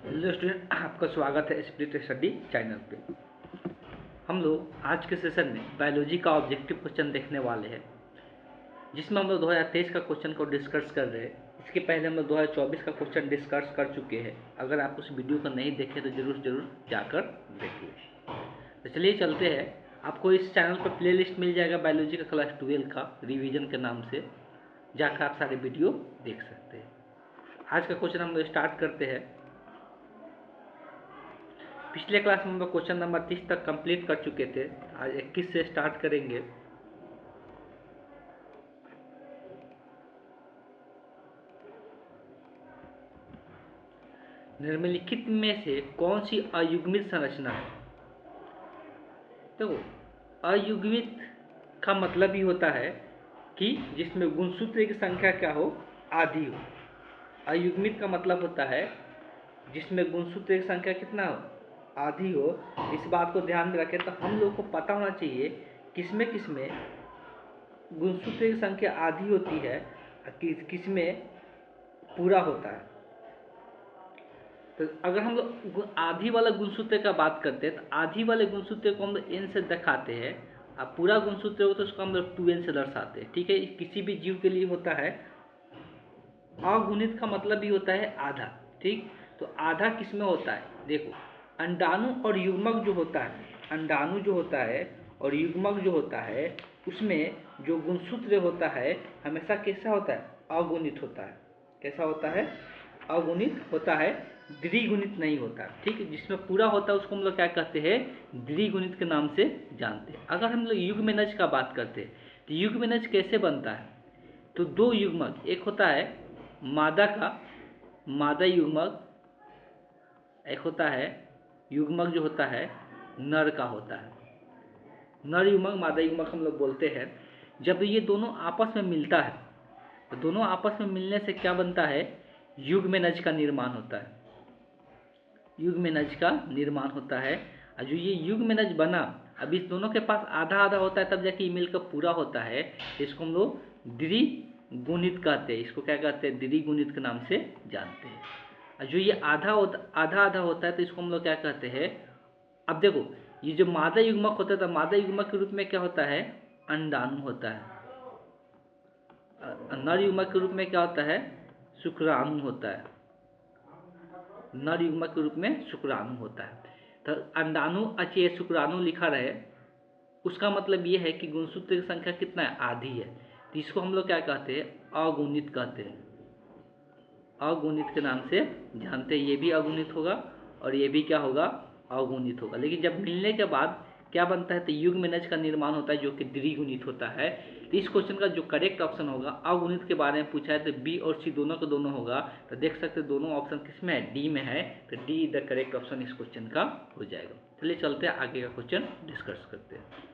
Hello student, आपका स्वागत है स्प्लिट स्टडी चैनल पे। हम लोग आज के सेशन में बायोलॉजी का ऑब्जेक्टिव क्वेश्चन देखने वाले हैं, जिसमें हम लोग 2023 का क्वेश्चन को डिस्कस कर रहे हैं। इसके पहले हम लोग 2024 का क्वेश्चन डिस्कस कर चुके हैं। अगर आप उस वीडियो को नहीं देखे तो ज़रूर जाकर देखिए। तो चलिए चलते हैं। आपको इस चैनल पर प्ले लिस्ट मिल जाएगा बायोलॉजी का क्लास 12 का रिविजन के नाम से, जाकर आप सारे वीडियो देख सकते हैं। आज का क्वेश्चन हम लोग स्टार्ट करते हैं। पिछले क्लास में हम लोग क्वेश्चन नंबर 30 तक कंप्लीट कर चुके थे। आज 21 से स्टार्ट करेंगे। निम्नलिखित में से कौन सी अयुग्मित संरचना है? देखो, अयुग्मित का मतलब ही होता है कि जिसमें गुणसूत्र की संख्या क्या हो, आधी हो। अयुग्मित का मतलब होता है जिसमें गुणसूत्र की संख्या कितना हो, आधी हो। इस बात को ध्यान में रखें। तो हम लोग को पता होना चाहिए किसमें गुणसूत्र की संख्या आधी होती है, किसमें पूरा होता है। तो अगर हम लोग आधी वाला गुणसूत्र का बात करते हैं तो आधी वाले गुणसूत्र को हम लोग n से दिखाते हैं, और पूरा गुणसूत्र हो तो उसको हम लोग 2n से दर्शाते हैं। ठीक है, किसी भी जीव के लिए होता है। अगुणित का मतलब भी होता है आधा। ठीक, तो आधा किस में होता है? देखो, अंडाणु और युग्मक जो होता है, अंडाणु जो होता है और युग्मक जो होता है, उसमें जो गुणसूत्र होता है हमेशा कैसा होता है? अगुणित होता है। कैसा होता है? अगुणित होता है, द्विगुणित नहीं होता। ठीक है, जिसमें पूरा होता है उसको हम लोग क्या कहते हैं? द्विगुणित के नाम से जानते हैं। अगर हम लोग युग्मनज का बात करते हैं तो युग्मनज कैसे बनता है? तो दो युग्मक, एक होता है मादा का मादा युग्मक, एक होता है युग्मक जो होता है नर का होता है। नर युग्मक मादा युग्मक हम लोग बोलते हैं। जब ये दोनों आपस में मिलता है तो दोनों आपस में मिलने से क्या बनता है? युग्मनज का निर्माण होता है। युग्मनज का निर्माण होता है। और जो ये युग्मनज बना, अब इस दोनों के पास आधा आधा होता है, तब जाके मिलकर पूरा होता है। इसको हम लोग द्विगुणित कहते हैं। इसको क्या कहते हैं? द्विगुणित के नाम से जानते हैं। और जो ये आधा आधा होता है तो इसको हम लोग क्या कहते हैं? अब देखो, ये जो मादा युग्मक होता है तो मादा युग्मक के रूप में क्या होता है? अंडाणु होता है। नर युग्मक के रूप में क्या होता है? शुक्राणु होता है। नर युग्मक के रूप में शुक्राणु होता है। तो अंडाणु अच्छे शुक्राणु लिखा रहे, उसका मतलब ये है कि गुणसूत्र की संख्या कितना है? आधी है। तो इसको हम लोग क्या कहते हैं? अगुणित कहते हैं। अगुणित के नाम से जानते हैं। ये भी अगुणित होगा और ये भी क्या होगा? अगुणित होगा। लेकिन जब मिलने के बाद क्या बनता है? तो युग्मनज का निर्माण होता है, जो कि द्विगुणित होता है। तो इस क्वेश्चन का जो करेक्ट ऑप्शन होगा, अगुणित के बारे में पूछा है तो बी और सी दोनों के दोनों होगा। तो देख सकते हैं दोनों ऑप्शन किस में है? डी में है। तो डी द करेक्ट ऑप्शन इस क्वेश्चन का हो जाएगा। चलिए चलते हैं आगे का क्वेश्चन डिस्कस करते हैं।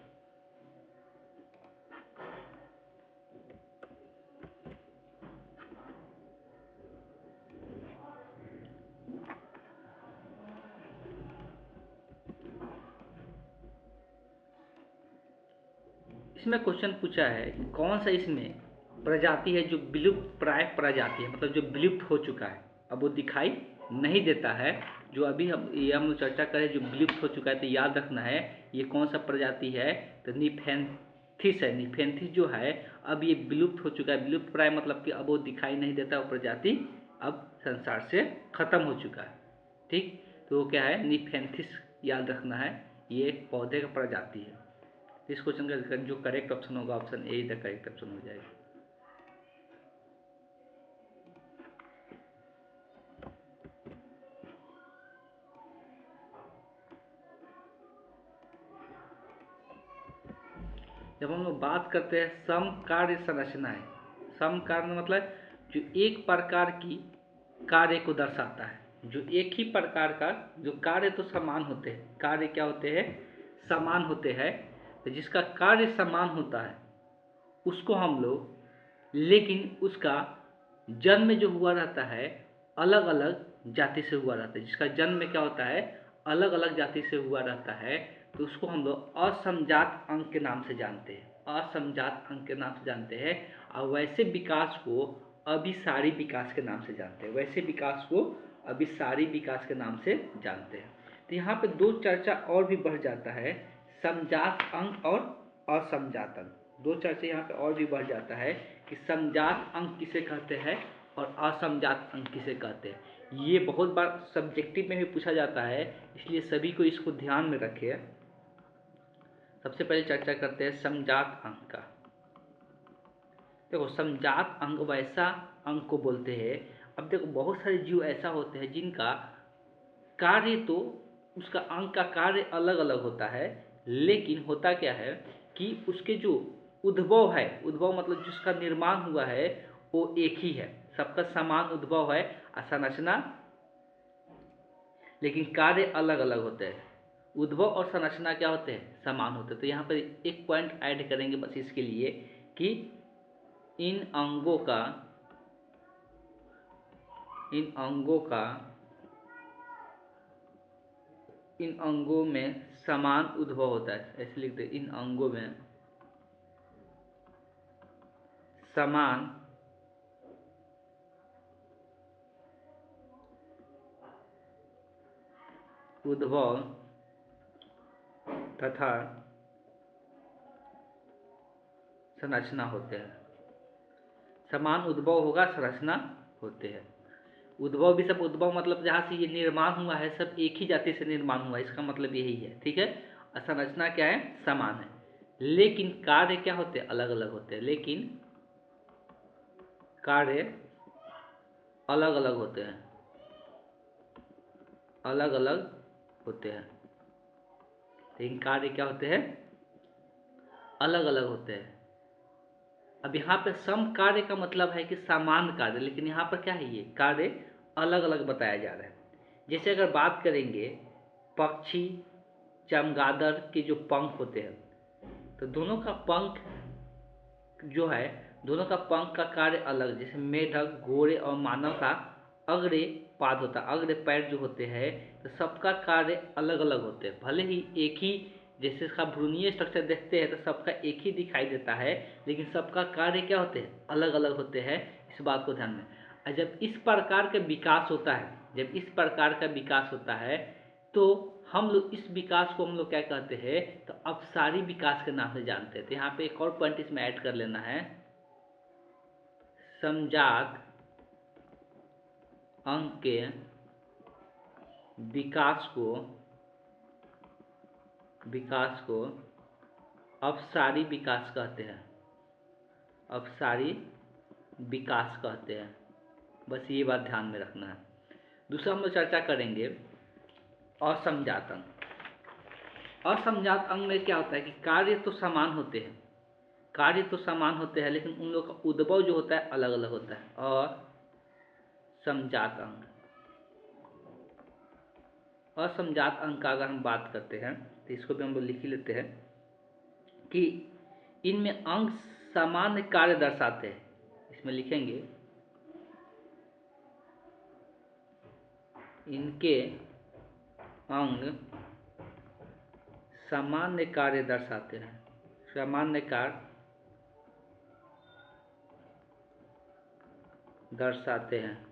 इसमें क्वेश्चन पूछा है कि कौन सा इसमें प्रजाति है जो विलुप्त प्राय प्रजाति है, मतलब जो विलुप्त हो चुका है, अब वो दिखाई नहीं देता है। जो अभी हम लोग चर्चा करें जो विलुप्त हो चुका है, तो याद रखना है ये कौन सा प्रजाति है? तो निफेंथिस है। निफेंथिस जो है अब ये विलुप्त हो चुका है। विलुप्त प्राय मतलब कि अब वो दिखाई नहीं देता, वो प्रजाति अब संसार से खत्म हो चुका है। ठीक, तो वो क्या है? निफेंथिस याद रखना है, ये एक पौधे का प्रजाति है। इस क्वेश्चन का जो करेक्ट ऑप्शन होगा, option A the correct option हो जाएगा। जब हम लोग बात करते हैं समकार्य संरचनाएं, समकार्य मतलब जो एक प्रकार की कार्य को दर्शाता है, जो एक ही प्रकार का, जो कार्य तो समान होते हैं, कार्य क्या होते हैं? समान होते हैं। तो जिसका कार्य समान होता है उसको हम लोग, लेकिन उसका जन्म जो हुआ रहता है अलग अलग जाति से हुआ रहता है। जिसका जन्म क्या होता है? अलग अलग जाति से हुआ रहता है, तो उसको हम लोग असमजात अंग के नाम से जानते हैं। असमजात अंग के नाम से जानते हैं। और वैसे विकास को अभिसारी विकास के नाम से जानते हैं। वैसे विकास को अभिसारी विकास के नाम से जानते हैं। तो यहाँ पे दो चर्चा और भी बढ़ जाता है, समजात अंग और असमजात अंग। दो चर्चा यहाँ पे और भी बढ़ जाता है कि समजात अंग किसे कहते हैं और असमजात अंग किसे कहते हैं। ये बहुत बार सब्जेक्टिव में भी पूछा जाता है, इसलिए सभी को इसको ध्यान में रखिए। सबसे पहले चर्चा करते हैं समजात अंग का। देखो, समजात अंग वैसा अंग को बोलते हैं। अब देखो, बहुत सारे जीव ऐसा होते हैं जिनका कार्य तो उसका अंग का कार्य अलग अलग होता है, लेकिन होता क्या है कि उसके जो उद्भव है, उद्भव मतलब जिसका निर्माण हुआ है वो एक ही है, सबका समान उद्भव है और संरचना, लेकिन कार्य अलग अलग होते हैं। उद्भव और संरचना क्या होते हैं? समान होते हैं। तो यहाँ पर एक पॉइंट ऐड करेंगे बस इसके लिए कि इन अंगों में समान उद्भव होता है। ऐसे लिखते हैं, इन अंगों में समान उद्भव तथा संरचना होते हैं। समान उद्भव होगा, संरचना होते हैं। उद्भव भी सब, उद्भव मतलब जहाँ से ये निर्माण हुआ है सब एक ही जाति से निर्माण हुआ है, इसका मतलब यही है, ठीक है। और संरचना क्या है? समान है, लेकिन कार्य क्या होते हैं? अलग अलग होते हैं। लेकिन कार्य अलग अलग होते हैं, अलग अलग होते हैं। लेकिन कार्य क्या होते हैं? अलग अलग होते हैं। अब यहाँ पे सम कार्य का मतलब है कि समान कार्य, लेकिन यहाँ पर क्या है? ये कार्य अलग अलग बताया जा रहा है। जैसे अगर बात करेंगे पक्षी, चमगादड़ के जो पंख होते हैं, तो दोनों का पंख जो है, दोनों का पंख का कार्य अलग। जैसे मेढक, घोड़े और मानव का अग्रे पाद होता है, अग्रे पैर जो होते हैं, तो सबका कार्य अलग अलग होते हैं। भले ही एक ही, जैसे इसका भ्रूणीय स्ट्रक्चर देखते हैं तो सबका एक ही दिखाई देता है, लेकिन सबका कार्य क्या होते हैं? अलग अलग होते हैं। इस बात को ध्यान में। और जब इस प्रकार का विकास होता है, जब इस प्रकार का विकास होता है, तो हम लोग इस विकास को हम लोग क्या कहते हैं? तो अपसारी विकास के नाम से जानते हैं। तो यहाँ पे एक और पॉइंट इसमें ऐड कर लेना है, समजात अंग के विकास को अपसारी विकास कहते हैं। अपसारी विकास कहते हैं। बस ये बात ध्यान में रखना है। दूसरा हम लोग चर्चा करेंगे असमजात अंग। असमजात अंग में क्या होता है कि कार्य तो समान होते हैं, कार्य तो समान होते हैं, लेकिन उन लोग का उद्भव जो होता है अलग अलग होता है। असमजात अंग, असमजात अंग का अगर हम बात करते हैं तो इसको भी हम लोग लिख ही लेते हैं कि इनमें अंग सामान्य कार्य दर्शाते हैं। इसमें लिखेंगे इनके अंग सामान्य कार्य दर्शाते हैं। सामान्य कार्य दर्शाते हैं,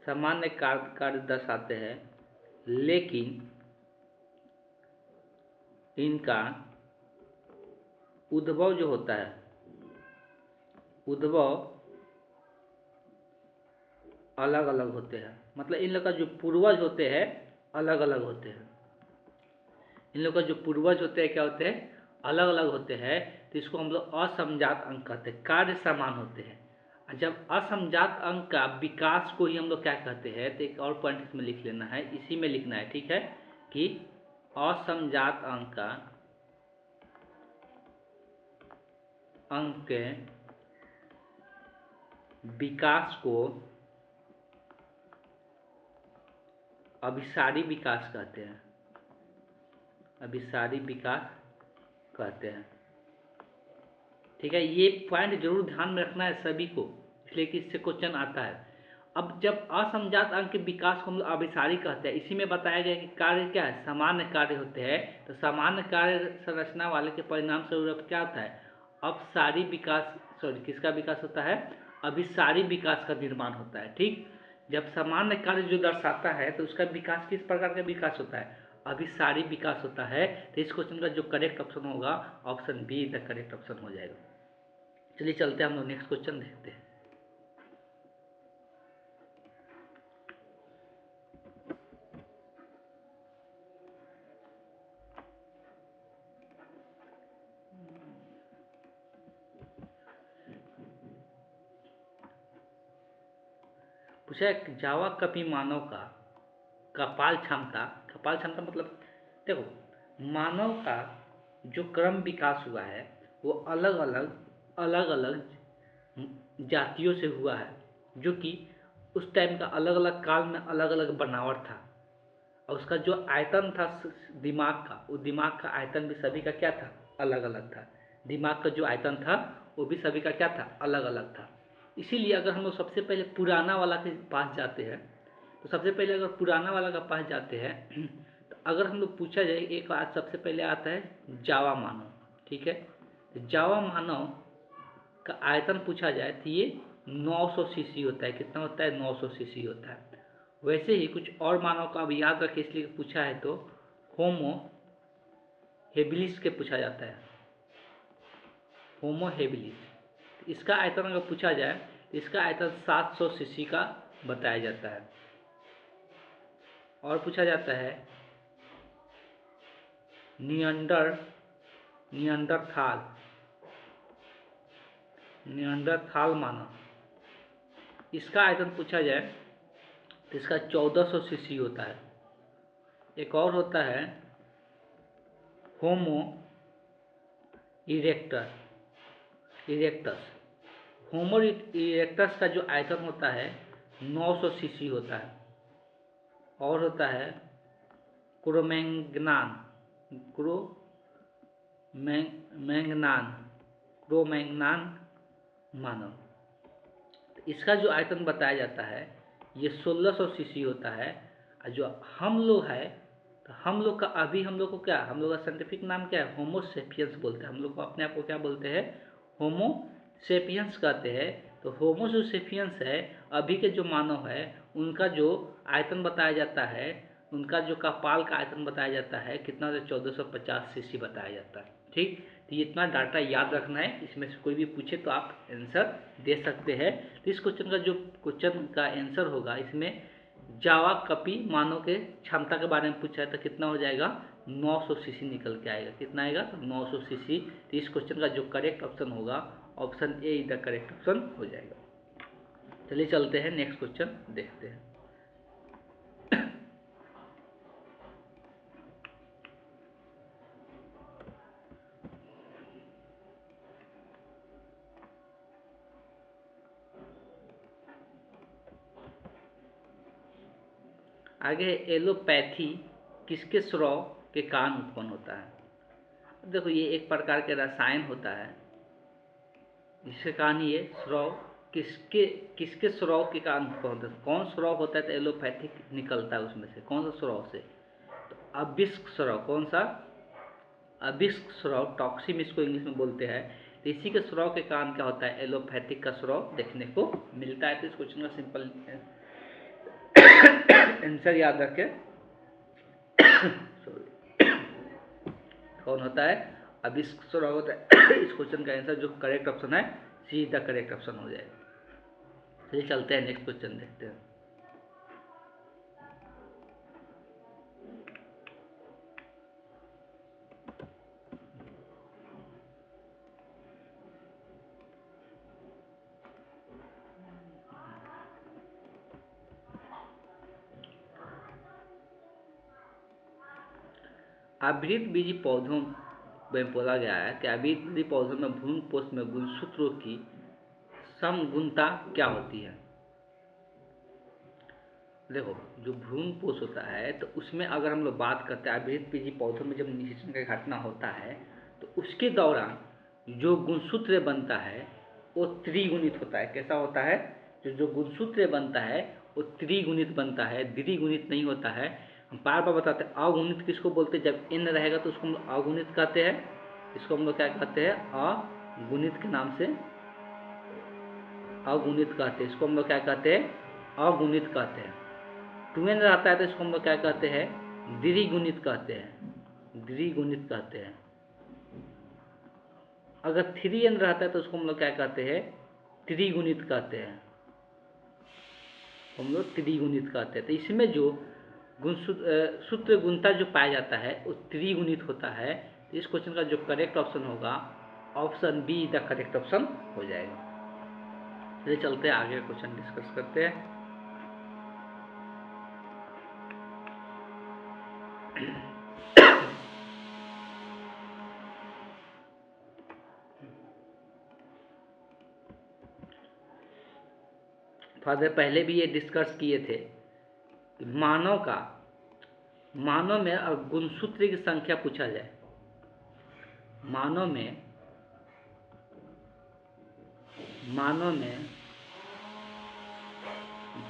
सामान्य कार्य दर्शाते हैं, लेकिन इनका उद्भव जो होता है, उद्भव अलग अलग होते हैं। मतलब इन लोग का जो पूर्वज होते हैं अलग अलग होते हैं। इन लोग का जो पूर्वज होते हैं क्या होते हैं? अलग अलग होते हैं। तो इसको हम लोग असमजात अंग कहते हैं। कार्य समान होते हैं। और जब असमजात अंग का विकास को ही हम लोग क्या कहते हैं? तो एक और पॉइंट इसमें लिख लेना है, इसी में लिखना है, ठीक है, कि असमजात अंग के विकास को अभिसारी विकास कहते हैं। अभिसारी विकास कहते हैं, ठीक है। ये पॉइंट जरूर ध्यान में रखना है सभी को, इसलिए कि इससे क्वेश्चन आता है। अब जब असमजात अंग के विकास को हम लोग अभिसारी कहते हैं, इसी में बताया गया कि कार्य क्या है? सामान्य कार्य होते हैं। तो सामान्य कार्य संरचना वाले के परिणाम स्वरूप क्या होता है? अपसारी विकास, सॉरी, किसका विकास होता है? अभिसारी विकास का निर्माण होता है, ठीक। जब सामान्य कार्य जो दर्शाता है तो उसका विकास किस प्रकार का विकास होता है? अभिसारी विकास होता है। तो इस क्वेश्चन का जो करेक्ट ऑप्शन होगा option be the correct option हो जाएगा। चलिए चलते हैं हम लोग नेक्स्ट क्वेश्चन देखते हैं। पूछा है जावा कपी मानव का कपाल क्षमता मतलब देखो मानव का जो क्रम विकास हुआ है वो अलग अलग जातियों से हुआ है, जो कि उस टाइम का अलग अलग काल में अलग अलग बनावट था। और उसका जो आयतन था दिमाग का, वो दिमाग का आयतन भी सभी का क्या था? अलग अलग था। दिमाग का जो आयतन था वो भी सभी का क्या था? अलग अलग था। इसीलिए अगर हम लोग सबसे पहले पुराना वाला के पास जाते हैं, तो सबसे पहले अगर पुराना वाला के पास जाते हैं तो अगर हम लोग पूछा जाए, एक आज सबसे पहले आता है जावा मानव, ठीक है। तो जावा मानव का आयतन पूछा जाए तो ये 900 सीसी होता है। कितना होता है? 900 सीसी होता है। वैसे ही कुछ और मानव का अब याद रखें इसलिए पूछा है, तो होमो हेबिलिस के पूछा जाता है। होमो हेबिलिस, इसका आयतन अगर पूछा जाए तो इसका आयतन 700 सीसी का बताया जाता है। और पूछा जाता है नियंडरथाल मानव, इसका आयतन पूछा जाए तो इसका 1400 सीसी होता है। एक और होता है होमो इरेक्टस। होमो इरेक्टस का जो आयतन होता है 900 सीसी होता है। और होता है क्रोमैंगनान मानव, इसका जो आयतन बताया जाता है ये 1600 सीसी होता है। और जो हम लोग है, तो हम लोग का अभी हम लोग को क्या, हम लोग का साइंटिफिक नाम क्या है? होमो सेपियंस बोलते हैं। हम लोग को अपने आप को क्या बोलते हैं? होमो सेपियंस कहते हैं। तो होमो जो सेपियंस है, अभी के जो मानव है, उनका जो आयतन बताया जाता है, उनका जो कपाल का आयतन बताया जाता है कितना? 1450 सीसी बताया जाता है। ठीक, तो ये इतना डाटा याद रखना है। इसमें से कोई भी पूछे तो आप आंसर दे सकते हैं। तो इस क्वेश्चन का जो क्वेश्चन का आंसर होगा, इसमें जावा कपी मानव के क्षमता के बारे में पूछा है तो कितना हो जाएगा? 900 सीसी निकल के आएगा। कितना आएगा? तो 900 सीसी। तो इस क्वेश्चन का जो करेक्ट ऑप्शन होगा option A is the correct option हो जाएगा। चलिए चलते हैं नेक्स्ट क्वेश्चन देखते हैं। आगे एलोपैथी किसके स्राव के कारण उत्पन्न होता है? देखो ये एक प्रकार के रसायन होता है जिसके कारण ये स्राव किसके स्राव के कारण उत्पन्न होता है? कौन स्राव होता है? तो एलोपैथिक निकलता है उसमें से। कौन सा स्राव से? तो अबिस्क स्राव। कौन सा? अबिस्क स्राव, टॉक्सिम इसको इंग्लिश में बोलते हैं। तो इसी के स्राव के कारण क्या होता है? एलोपैथिक का स्राव देखने को मिलता है। तो इस क्वेश्चन का सिंपल आंसर याद रखें कौन होता है? अबिस्क स्राव होता है। इस क्वेश्चन का आंसर जो करेक्ट ऑप्शन है सी द करेक्ट ऑप्शन हो जाएगा। चलिए चलते हैं नेक्स्ट क्वेश्चन देखते हैं। आवृत बीजी पौधों में बोला गया है कि आवृत बीजी पौधों में भ्रूण पोष में गुणसूत्रों की समगुणता क्या होती है? देखो जो भ्रूण पोष होता है तो उसमें अगर हम लोग बात करते हैं आवृत बीजी पौधों में जब निषेचन का घटना होता है तो उसके दौरान जो गुणसूत्र बनता है वो त्रिगुणित होता है। कैसा होता है? जो गुणसूत्र बनता है वो त्रिगुणित बनता है, द्विगुणित नहीं होता है। हम बार बार बताते हैं अगुणित किसको बोलते हैं? जब n रहेगा तो उसको हम लोग अगुणित कहते हैं। इसको हम लोग क्या कहते हैं? अगुणित के नाम से अगुणित कहते हैं। इसको हम लोग क्या कहते हैं? अगुणित कहते हैं। 2n रहता है तो इसको हम लोग क्या कहते हैं, द्विगुणित कहते हैं, द्विगुणित कहते हैं। अगर 3n रहता है तो उसको हम लोग क्या कहते हैं, त्रिगुणित कहते हैं, हम लोग त्रिगुणित कहते हैं। तो इसमें जो सूत्र गुणता जो पाया जाता है वो त्रिगुणित होता है। तो इस क्वेश्चन का जो करेक्ट ऑप्शन होगा option be the correct option हो जाएगा। चलिए चलते हैं आगे क्वेश्चन डिस्कस करते हैं। फादर पहले भी ये डिस्कस किए थे कि मानव में अब गुणसूत्र की संख्या पूछा जाए, मानव में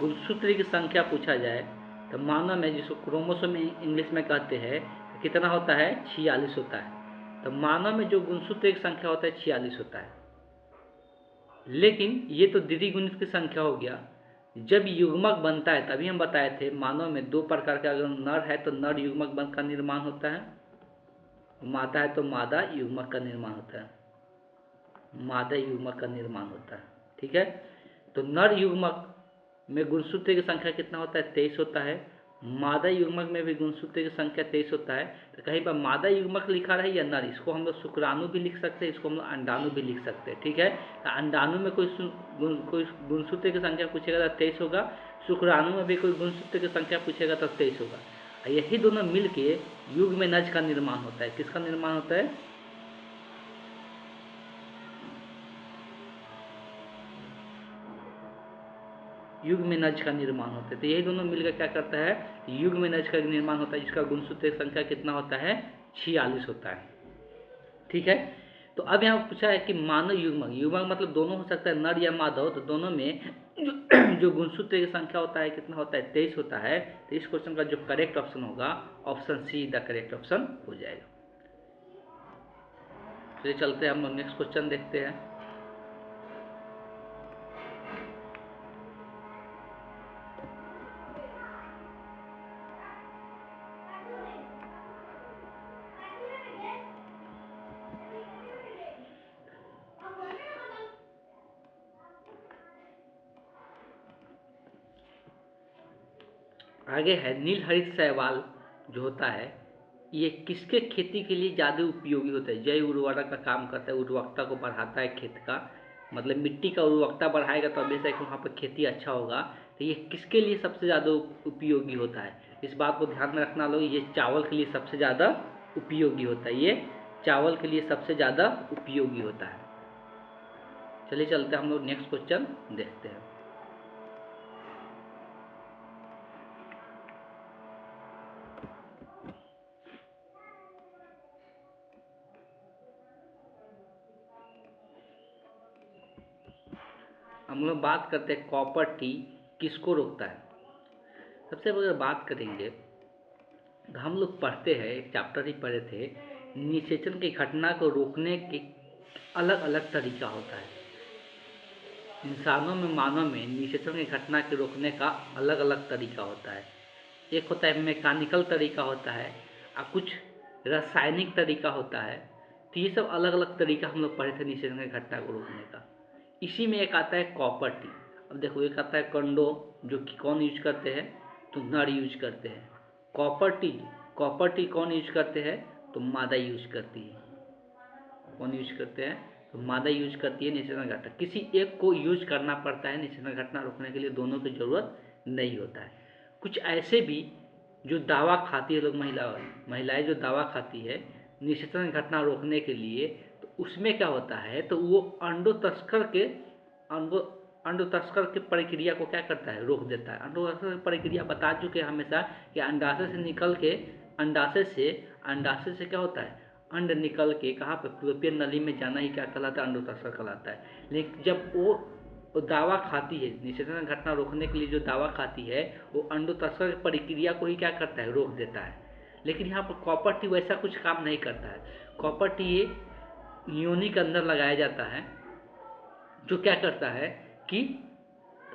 गुणसूत्र की संख्या पूछा जाए तो मानव में जिसको क्रोमोसोम इंग्लिश में कहते हैं तो कितना होता है, 46 होता है। तो मानव में जो गुणसूत्र की संख्या होता है 46 होता है। लेकिन ये तो द्विगुणित की संख्या हो गया। जब युग्मक बनता है तभी हम बताए थे मानव में 2 प्रकार का, अगर नर है तो नर युग्मक बन का निर्माण होता है, मादा है तो मादा युग्मक का निर्माण होता है, मादा युग्मक का निर्माण होता है। ठीक है, तो नर युग्मक में गुणसूत्र की संख्या कितना होता है, 23 होता है। मादा युग्मक में भी गुणसूत्र की संख्या 23 होता है। तो कहीं पर मादा युग्मक लिखा रहे या नर, इसको हम लोग शुक्राणु भी लिख सकते हैं, इसको हम लोग अंडाणु भी लिख सकते हैं। ठीक है, तो अंडाणु में कोई गुणसूत्र की संख्या पूछेगा तो 23 होगा, शुक्राणु में भी कोई गुणसूत्र की संख्या पूछेगा तो 23 होगा। यही दोनों मिल के युग्मनज का निर्माण होता है। किसका निर्माण होता है, युग्मनज का निर्माण होता है। तो यही दोनों मिलकर क्या करता है, युग्मनज का निर्माण होता है, जिसका गुणसूत्र संख्या कितना होता है, 46 होता है। ठीक है, तो अब यहाँ पूछा है कि मानव युग्मक मतलब दोनों हो सकता है, नर या माधव, तो दोनों में जो गुणसूत्र की संख्या होता है कितना होता है, 23 होता है। तो इस क्वेश्चन का जो करेक्ट ऑप्शन होगा option see the correct option हो जाएगा। चलिए चलते हैं हम लोग नेक्स्ट क्वेश्चन देखते हैं। आगे है नीलहरित शैवाल जो होता है ये किसके खेती के लिए ज़्यादा उपयोगी होता है, जैव उर्वरक का काम करता है, उर्वरकता को बढ़ाता है खेत का, मतलब मिट्टी का उर्वरकता बढ़ाएगा तो हमेशा वहाँ पर खेती अच्छा होगा। तो ये किसके लिए सबसे ज़्यादा उपयोगी होता है, इस बात को ध्यान में रखना लोग, ये चावल के लिए सबसे ज़्यादा उपयोगी होता है, ये चावल के लिए सबसे ज़्यादा उपयोगी होता है। चलिए चलते हम लोग नेक्स्ट क्वेश्चन देखते हैं। हम लोग बात करते हैं कॉपर टी किसको रोकता है। सबसे पहले बात करेंगे तो हम लोग पढ़ते हैं, एक चैप्टर ही पढ़े थे, निषेचन की घटना को रोकने के अलग अलग तरीका होता है। इंसानों में, मानव में निषेचन की घटना के रोकने का अलग अलग तरीका होता है। एक होता है मैकेनिकल तरीका होता है और कुछ रासायनिक तरीका होता है। तो ये सब अलग अलग तरीका हम लोग पढ़े थे निषेचन की घटना को रोकने का। इसी में एक आता है कॉपर टी। अब देखो एक आता है कंडोम जो कि कौन यूज करते हैं, तो नर यूज करते हैं। कॉपर टी कौन यूज करते हैं, तो मादा यूज करती है। कौन यूज करते हैं, तो मादा यूज करती है निषेचन घटना। किसी एक को यूज करना पड़ता है निषेचन घटना रोकने के लिए, दोनों की जरूरत नहीं होता है। कुछ ऐसे भी जो दावा खाती है लोग, महिलाएं जो दावा खाती है निषेचन घटना रोकने के लिए, तो उसमें क्या होता है, तो वो अंडो तस्कर के प्रक्रिया को क्या करता है, रोक देता है। अंडो तस्कर की प्रक्रिया बता चुके हैं हमेशा कि अंडाशय से निकल के अंडाशय से क्या होता है, अंड निकल के कहाँ पे, फलोपियन नली में जाना ही क्या कहलाता है, अंडो तस्कर कहलाता है। लेकिन जब वो दावा खाती है निषेचन घटना रोकने के लिए, जो दावा खाती है वो अंडो तस्कर की प्रक्रिया को ही क्या करता है, रोक देता है। लेकिन यहाँ पर कॉपर टी वैसा कुछ काम नहीं करता है। कॉपर टी योनि के अंदर लगाया जाता है, जो क्या करता है कि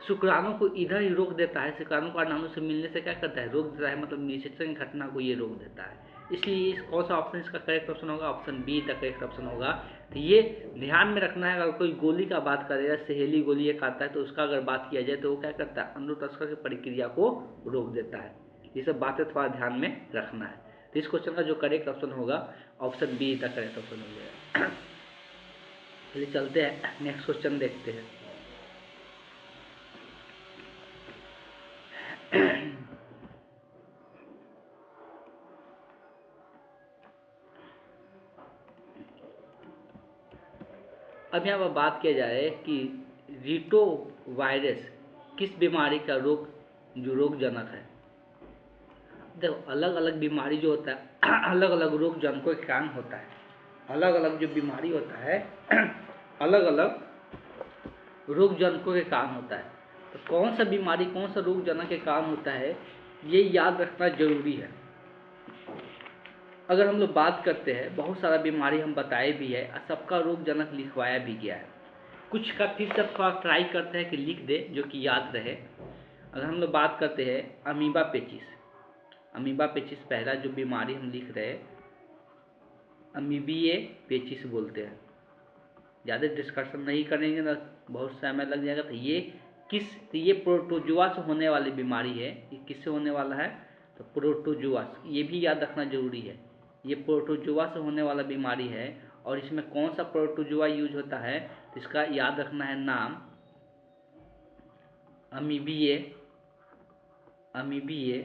शुक्राणु को इधर ही रोक देता है, शुक्राणु का परमाणु से मिलने से क्या करता है, रोक देता है, मतलब निषेचन की घटना को ये रोक देता है। इसलिए इस कौन सा ऑप्शन इसका करेक्ट ऑप्शन होगा, option be the correct option होगा। तो ये ध्यान में रखना है, अगर कोई गोली का बात करेगा, सहेली गोली एक आता है, तो उसका अगर बात किया जाए तो वो क्या करता है, अनुतस्कर की प्रक्रिया को रोक देता है। ये सब बातें थोड़ा ध्यान में रखना है। तो इस क्वेश्चन का जो करेक्ट ऑप्शन होगा option be the correct option हो जाएगा। चलिए चलते हैं, नेक्स्ट क्वेश्चन देखते हैं। अब यहाँ पर बात किया जाए कि रीटो वायरस किस बीमारी का रोगजनक है। देखो अलग अलग बीमारी जो होता है अलग अलग रोगजनकों के कारण होता है। अलग अलग जो बीमारी होता है अलग अलग रोगजनकों के कारण होता है। तो कौन सा बीमारी कौन सा रोगजनक के कारण होता है, ये याद रखना जरूरी है। अगर हम लोग बात करते हैं, बहुत सारा बीमारी हम बताए भी है, सबका रोगजनक लिखवाया भी गया है। कुछ का फिर से थोड़ा ट्राई करते हैं कि लिख दे जो कि याद रहे। अगर हम लोग बात करते हैं अमीबा पेचिस, अमीबा पेचिस पहला जो बीमारी हम लिख रहे हैं, अमीबिए पेचिस बोलते हैं। ज़्यादा डिस्कशन नहीं करेंगे ना, बहुत समय लग जाएगा। तो ये प्रोटोजुआ से होने वाली बीमारी है। ये किससे होने वाला है, तो प्रोटोजुआ, ये भी याद रखना जरूरी है। ये प्रोटोजुआ से होने वाला बीमारी है। और इसमें कौन सा प्रोटोजुआ यूज होता है, तो इसका याद रखना है नाम अमीबिए, अमीबिए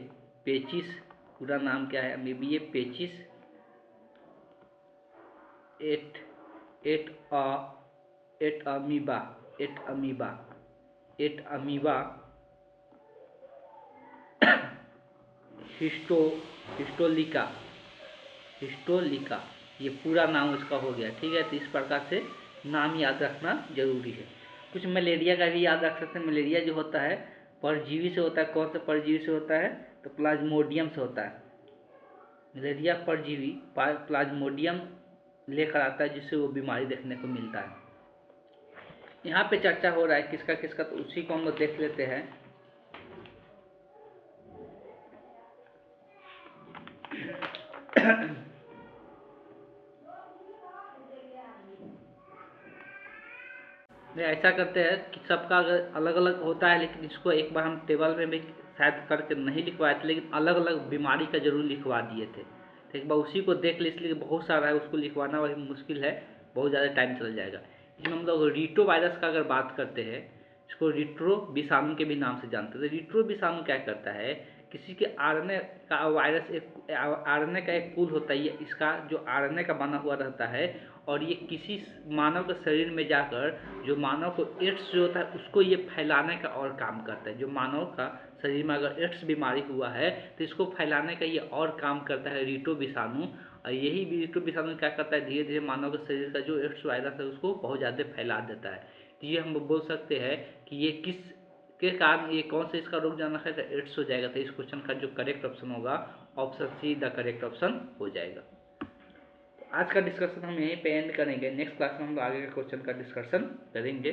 पेचिस। पूरा नाम क्या है, अमीबिए पेचिस एट अमीबा हिस्टोलिका, ये पूरा नाम उसका हो गया। ठीक है, तो इस प्रकार से नाम याद रखना जरूरी है। कुछ मलेरिया का भी याद रख सकते हैं। मलेरिया जो होता है परजीवी से होता है। कौन से परजीवी से होता है, तो प्लाज्मोडियम से होता है। मलेरिया परजीवी प्लाज्मोडियम लेकर आता है, जिससे वो बीमारी देखने को मिलता है। यहाँ पे चर्चा हो रहा है किसका किसका, तो उसी को हम लोग देख लेते हैं। ऐसा करते हैं कि सबका अगर अलग अलग होता है, लेकिन इसको एक बार हम टेबल में भी शायद करके नहीं लिखवाए थे, लेकिन अलग अलग बीमारी का जरूर लिखवा दिए थे। तो एक बार उसी को देख ले, इसलिए बहुत सारा है, उसको लिखवाना वही मुश्किल है, बहुत ज़्यादा टाइम चल जाएगा। इसमें हम लोग रीटो वायरस का अगर बात करते हैं, इसको रिट्रो विषाणु के भी नाम से जानते हैं। रिट्रो विषाणु क्या करता है, किसी के आरएनए का वायरस, एक आरएनए का एक पूल होता है, इसका जो आरएनए का बना हुआ रहता है, और ये किसी मानव के शरीर में जाकर जो मानव को एड्स जो होता है उसको ये फैलाने का और काम करता है। जो मानव का शरीर में अगर एड्स बीमारी हुआ है तो इसको फैलाने का ये और काम करता है रीटो विषाणु। और यही रीटो विषाणु क्या करता है, धीरे धीरे मानव के शरीर का जो एड्स वायरस है उसको बहुत ज़्यादा फैला देता है। तो ये हम बोल सकते हैं कि ये किस के कारण, ये कौन सा इसका रोगजनक है, तो एड्स हो जाएगा। तो इस क्वेश्चन का जो करेक्ट ऑप्शन होगा option see the correct option हो जाएगा। आज का डिस्कशन हम यहीं पे एंड करेंगे। नेक्स्ट क्लास में हम लोग आगे के क्वेश्चन का डिस्कशन करेंगे।